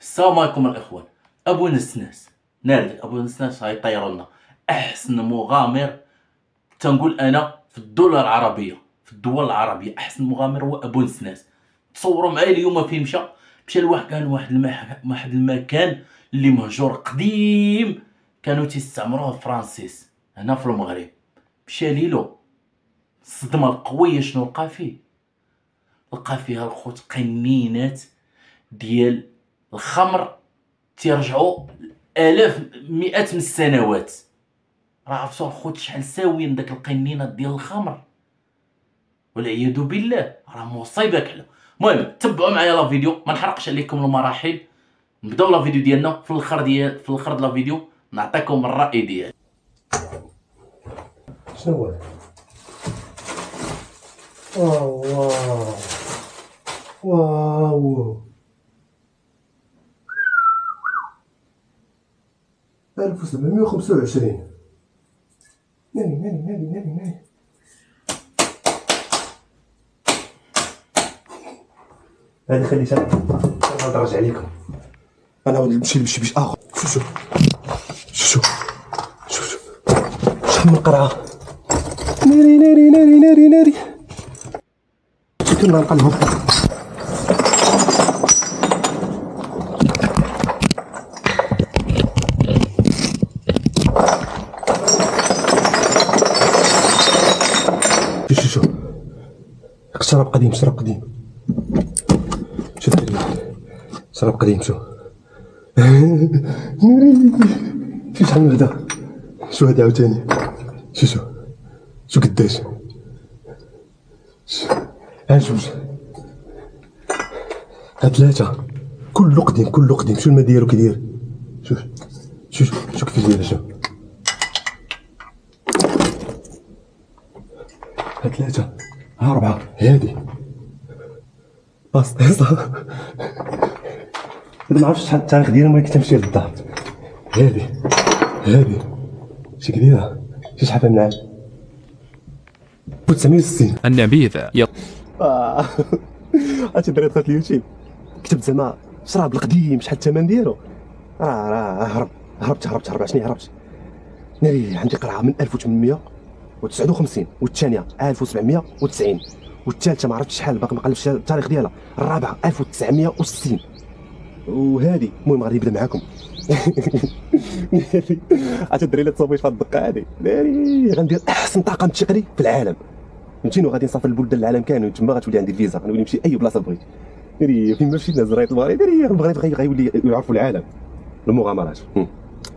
السلام عليكم الاخوان. ابو نسناس ناردك ابو نسناس غيطيروا لنا احسن مغامر. تنقول انا في الدول العربيه احسن مغامر هو ابو نسناس. تصوروا معايا اليوم فين مشى لواحد كان واحد المكان اللي مهجور قديم، كانوا تيستعمروه الفرنسيس هنا في المغرب. مشى ليلو الصدمه القويه شنو لقى فيها الخوت قنينات ديال الخمر تيرجعوا آلاف مئات من السنوات. راه عرفتوا الخوت شحال ساويين داك القنينات ديال الخمر، والعياذ بالله راه مصيبه كحله. المهم تبعوا معايا لا فيديو، ما نحرقش عليكم المراحل. نبداو لا فيديو ديالنا. في الاخر ديال لا فيديو نعطيكم الراي ديالي. شنو هو؟ واو واو 1725. ناري هذه خليتها نرجع عليكم. انا غادي نمشي باش اخر. شوف شحال من قرعه. ناري كنا نقلبهم. شوف شراب قديم شوف شراب قديم شوف شحال من هدا. شو هدا عاوتاني. شو قداش. ها جوج ها ثلاثة. كله قديم. شو الماء ديالو كيدير. شوف كيف داير. شوف ها ثلاثة ها أربعة. هادي هذا معرفتش شحال التاريخ ديالها، ولكن تمشي للدار. هادي شي كبيرة. شحال فيها من عام. 1960. النبيذة عرفتي درت في اليوتيوب كتبت زعما شراب القديم شحال الثمن ديالو. راه هربت عشني هربت. ناري عندي قرعه من 1859 والثانيه 1790 والثالثه ما عرفتش شحال، باقي ما قلبتش التاريخ ديالها. الرابعه 1960 وهذه. المهم غادي نبدا معاكم. عرفتي الدراري اللي تصاوبوا في هاد الدقه هادي. ناري غندير احسن طاقم تقني في العالم. فهمتيني، وغادي نسافر البلدان العالم كامل، تما غتولي عندي الفيزا، غنولي نمشي اي بلاصه بغيت. ناري فين ما مشيت نهز رايه المغرب. ناري المغرب غيولي يعرفوا العالم المغامرات.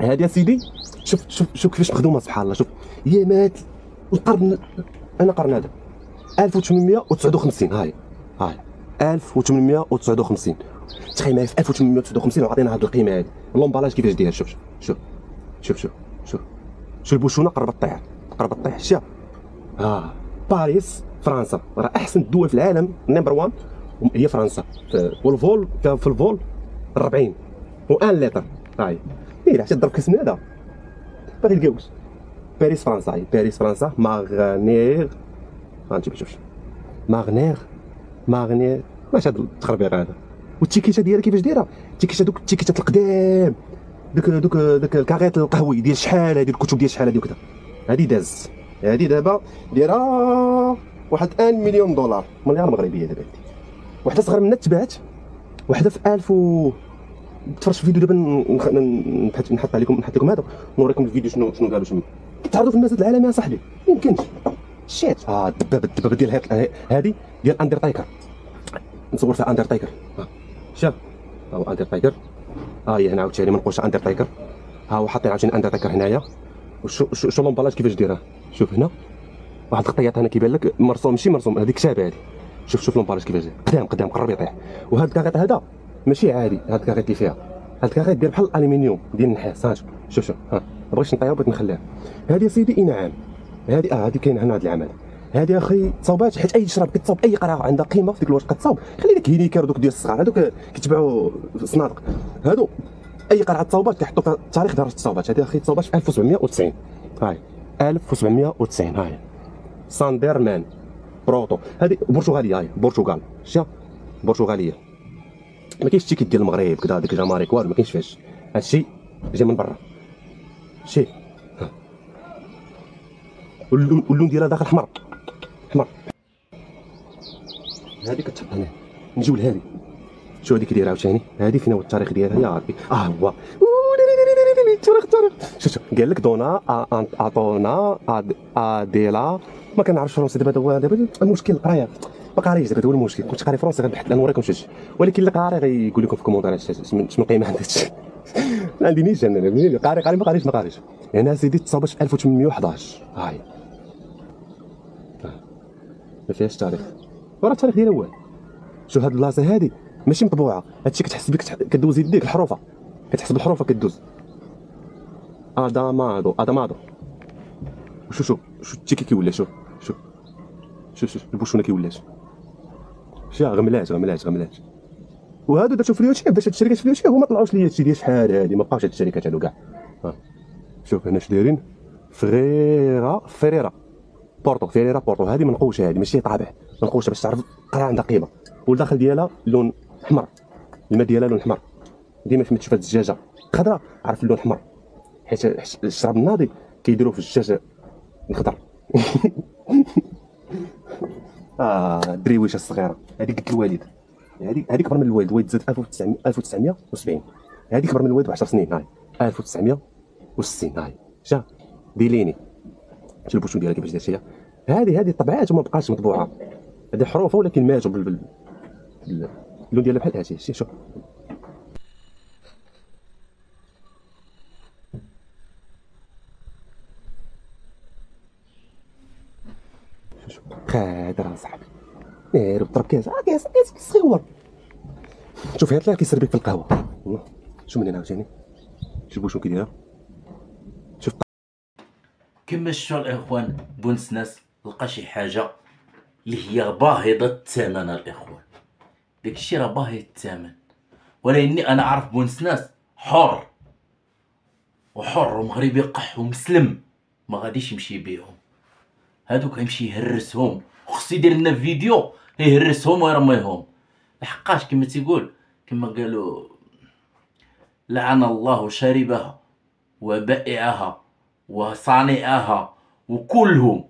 هادي سيدي شوف كيفاش مخدومه سبحان الله. شوف هي مات القرن، انا قرن هذا 1859. هاي 1859. تخيل معايا في 1859 وعطينا هاد القيمه هادي. لومبالاج كيفاش داير. شوف البوشونه قربت تطيح. شتيها باريس فرنسا. راه احسن الدول في العالم نمبر 1 هي فرنسا. والفول في الفول 40 و1 لتر. هاي عرفتي ضرب كاس من هذا باغي الكاوس. باريس فرنسا. ماغنير غنجيب شوف ماغنير واش هاد التخربيق هذا. والتيكيته ديالها كيفاش دايره. دوك التيكيتات القدام، دوك الكاغيط القهوي ديال شحال هادي، الكتب ديال شحال هادي وكذا. هادي داز. هادي دابا دايره واحد 1 مليون دولار مليار مغربيه. دابا وحده صغر منها تباعت، وحده في 1000 تفرجت في الفيديو دابا نحط لكم هذا ونوريكم الفيديو شنو قالوا. شنو كيتعرضوا في المزاد العالمي يا صاحبي. ميمكنش شيت. الدبابه ديال هادي ديال اندرتايكر. نصور فيها اندرتايكر. شاف ها هو اندرتايكر. هي هنا عاوتاني منقوشه اندرتايكر. ها هو حاطين عاوتاني اندرتايكر هنايا. شو لومبالاج كيفاش دايره. شوف هنا واحد الخطيات هنا كيبان لك مرسوم، ماشي مرسوم، هذيك كتابه هذه. شوف لومبالاج كيفاش داير قدام قرب يطيح. وهذا الكاغيط هذا ماشي عادي. هذا الكاغيط اللي فيها، هذا الكاغيط داير بحال الالومنيوم ديال النحاس. ها شوف ها ما بغيتش نطيها، بغيت نخليها. هذه سيدي نعم هذه كاينه هنا هذا العمل. هذه اخي تصاوبات، حيت اي شراب كتصاوب اي قرعه عندها قيمه في ديك الوقت كتصاوب. خلي داك هينيكر دوك ديال الصغار هذوك كيتباعوا في الصنادق. هادو اي قرعه تصاوبات كيحطوا فيها التاريخ ديال التصاوبات. هذه اخي تصاوبات في 1790. هاي 1790. هاي ساندرمان بروتو. هذه برتغاليه. هاي برتغال. شتيها برتغاليه. ما كاينش التيكيت ديال المغرب كذا ديك جاماريك والو ما كاينش فيهاش. هادشي جاي من برا شي واللون ديالها داخل احمر احمر. هادي كتحط هنا نجيو لهادي شو هادي كدير عاوتاني هادي فين هو التاريخ ديالها يا ربي هو التاريخ شوف قال لك دونا اعطونا اديلا ما كنعرفش فرنسا دابا المشكل القرايه ما قاريش دابا هو المشكل. كنت قاري فرنسا غنبحث انا نوريكم شي ولكن اللي قاري غيقول لكم في الكومونتيرات شنو القيمه عند هادشي. ما عنديش انا منين قاري ما قاريش هنا سيدي تصاوبت في 1811 هاي ما فيهاش تاريخ وراه التاريخ ديالها هو. شوف هاد البلاصه هادي ماشي مطبوعه هادشي كتحس بك كدوز يديك الحروفه كتحس بالحروفه كدوز ادامادو شوف التيكي كيولي شوف البوشونه كيولات شي غملات وهادو درتو في اليوتيوب باش هاد الشركات في اليوتيوب هما طلعوش ليا هادشي ديال شحال هادي ما بقاوش هاد الشركات هادو كاع. شوف هنا اش دايرين فيريرا بورتو هادي منقوشه هادي ماشي طابع منقوشه باش تعرف القرعه عندها قيمه والداخل ديالها لون احمر الماء ديالها لون احمر. ديما فين تشوف هاد الدجاجه خضراء عرف اللون احمر حيت الشراب الناضي كيديروه في الدجاج الخضر. الدريويشه الصغيره هذيك قد الوالد هذيك كبر من الوالد زاد 1970 هذيك كبر من الوالد ب 10 سنين هاي 1960 هاي شا بيليني شوف البوشون ديالها كيفاش داير فيها هذه الطبعات وما بقاش مطبوعه هذه حروفه ولكن ماتوا اللون ديالها بحال هادشي شوف قادر اصاحبي نير ضرب كاس صغيور شوف هاد كيسر بك في القهوه شو من هنا عاوتاني شوفوا شنو كيدير شوف كما شفتوا الاخوان بونسناس لقى شي حاجه اللي هي باهظه الثمن الاخوان داكشي راه باهظ الثمن ولكني انا عارف بونسناس حر ومغربي قح ومسلم ما غاديش يمشي بيهم هادوك غيمشي يهرسهم وخصو يدير لنا فيديو يهرسهم ويرميهم لحقاش كما تيقول كما قالوا لعن الله شاربها وبائعها وصانعها وكلهم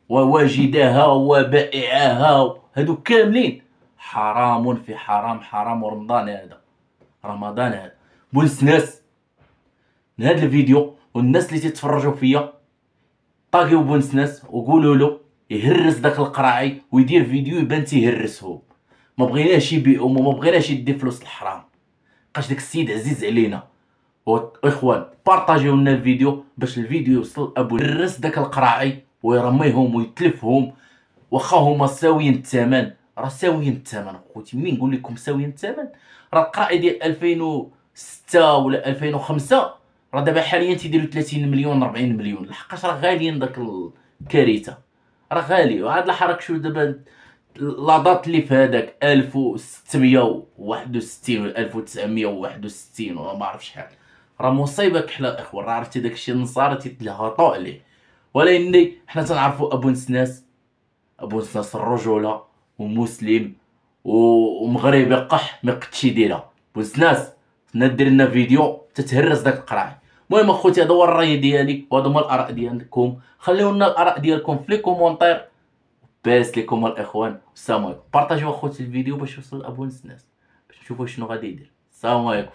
وواجدها وبائعها هادو كاملين حرام في حرام ورمضان هذا بونسناس من هذا الفيديو والناس اللي تتفرجوا فيا طاقيو بونسناس وقولوا له يهرس داك القراعي ويدير فيديو يبان تيهرسهم ما بغيناش يبيعهم وما بغيناش يدي فلوس الحرام بقاش داك السيد عزيز علينا. واخوان بارطاجيو لنا الفيديو باش الفيديو يوصل ابو يهرس داك القراعي ويرميهم ويتلفهم واخا هما ساويين الثمن راه ساويين الثمن خوتي منين نقول لكم ساويين الثمن راه القراعي ديال 2006 ولا 2005 راه دابا حاليا تيديروا 30 مليون 40 مليون لحقاش راه غاليين داك الكارثه راه غالي وهاد الحرك شو دابا لاضات اللي في هذاك 1661 ولا 1961 ولا ما عرف شحال راه مصيبه كحله الاخوان راه عرفتي داكشي النصارى تيتلهطوا عليه ولكن حنا تنعرفوا ابو نسناس الرجوله ومسلم ومغربي قح ما قدش يديرها بونسناس ندير لنا فيديو تتهرس داك القراعي. المهم اخوتي هذا هو الراي ديالي وهذا هما الاراء ديالكم خليو لنا الاراء ديالكم في لي كومونتير باس لكم الاخوان السلام عليكم بارطاجيو اخوتي الفيديو باش يوصل ابو نسناس باش نشوفوا شنو غادي يدير السلام عليكم.